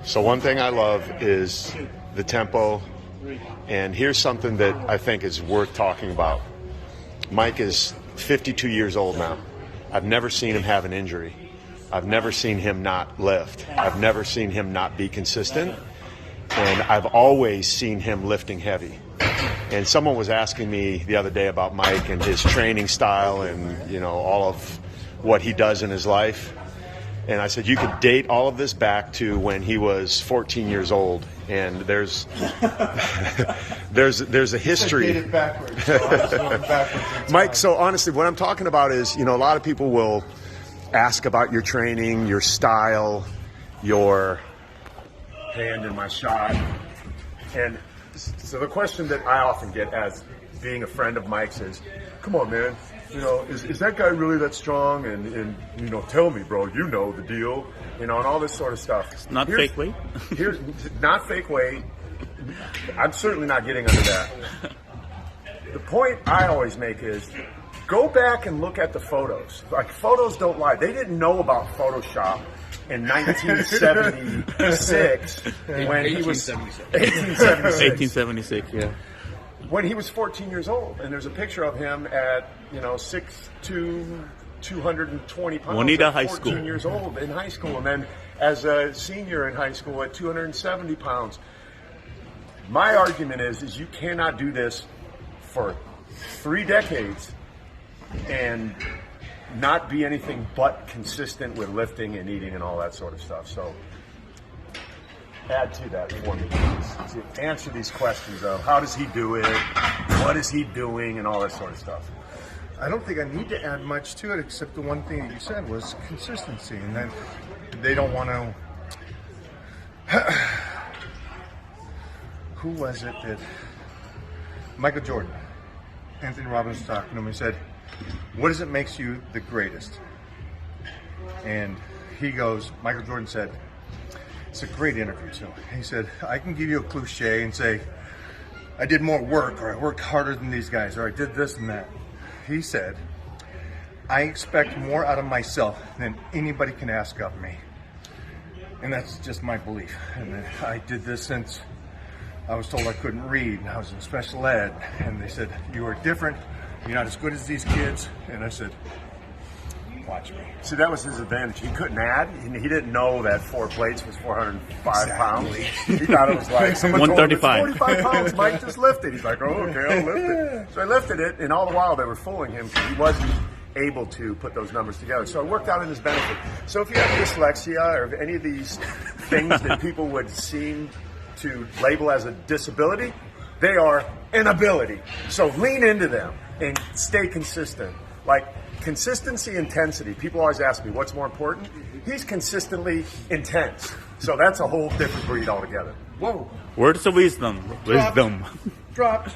So one thing I love is the tempo, and here's something that I think is worth talking about. Mike is 52 years old now. I've never seen him have an injury. I've never seen him not lift. I've never seen him not be consistent, and I've always seen him lifting heavy. And someone was asking me the other day about Mike and his training style and, you know, all of what he does in his life. And I said, you could date all of this back to when he was 14 years old. And there's a history. Date it backwards. So I'm just going backwards in time. Mike, so honestly, what I'm talking about is, you know, a lot of people will ask about your training, your style, your hand in my shot. And so the question that I often get as being a friend of Mike's is, come on, man, you know, is that guy really that strong? And you know, tell me, bro, you know the deal, you know, and all this sort of stuff. Not fake weight? Here's not fake weight. I'm certainly not getting under that. The point I always make is, go back and look at the photos. Like, photos don't lie. They didn't know about Photoshop in 1976 when he was 1876, yeah. when he was 14 years old. And there's a picture of him at, you know, 6'2", 220 pounds. Juanita at High 14 School. years old in high school, and then as a senior in high school at 270 pounds. My argument is you cannot do this for 3 decades and not be anything but consistent with lifting and eating and all that sort of stuff. So add to that for me, please. To answer these questions of how does he do it, what is he doing, and all that sort of stuff. I don't think I need to add much to it, except the one thing that you said was consistency, and then they don't want to. Who was it that Michael Jordan, Anthony Robbins was talking to him? He said, "What does it makes you the greatest?" And he goes, Michael Jordan said, it's a great interview. So he said, I can give you a cliche and say, I did more work, or I worked harder than these guys, or I did this and that. He said, I expect more out of myself than anybody can ask of me. And that's just my belief. And I did this since I was told I couldn't read, and I was in special ed. And they said, you are different. You're not as good as these kids. And I said, watch me. See, that was his advantage. He couldn't add. He didn't know that 4 plates was 405 pounds. He thought it was like someone 135. told him, 45 pounds, Mike, just lift it. He's like, oh, okay, I'll lift it. So I lifted it, and all the while they were fooling him because he wasn't able to put those numbers together. So it worked out in his benefit. So if you have dyslexia or any of these things that people would seem to label as a disability, they are an ability. So lean into them and stay consistent. Like, consistency, intensity. People always ask me, what's more important? He's consistently intense. So that's a whole different breed altogether. Whoa. Words of wisdom. Dropped. Wisdom. Dropped.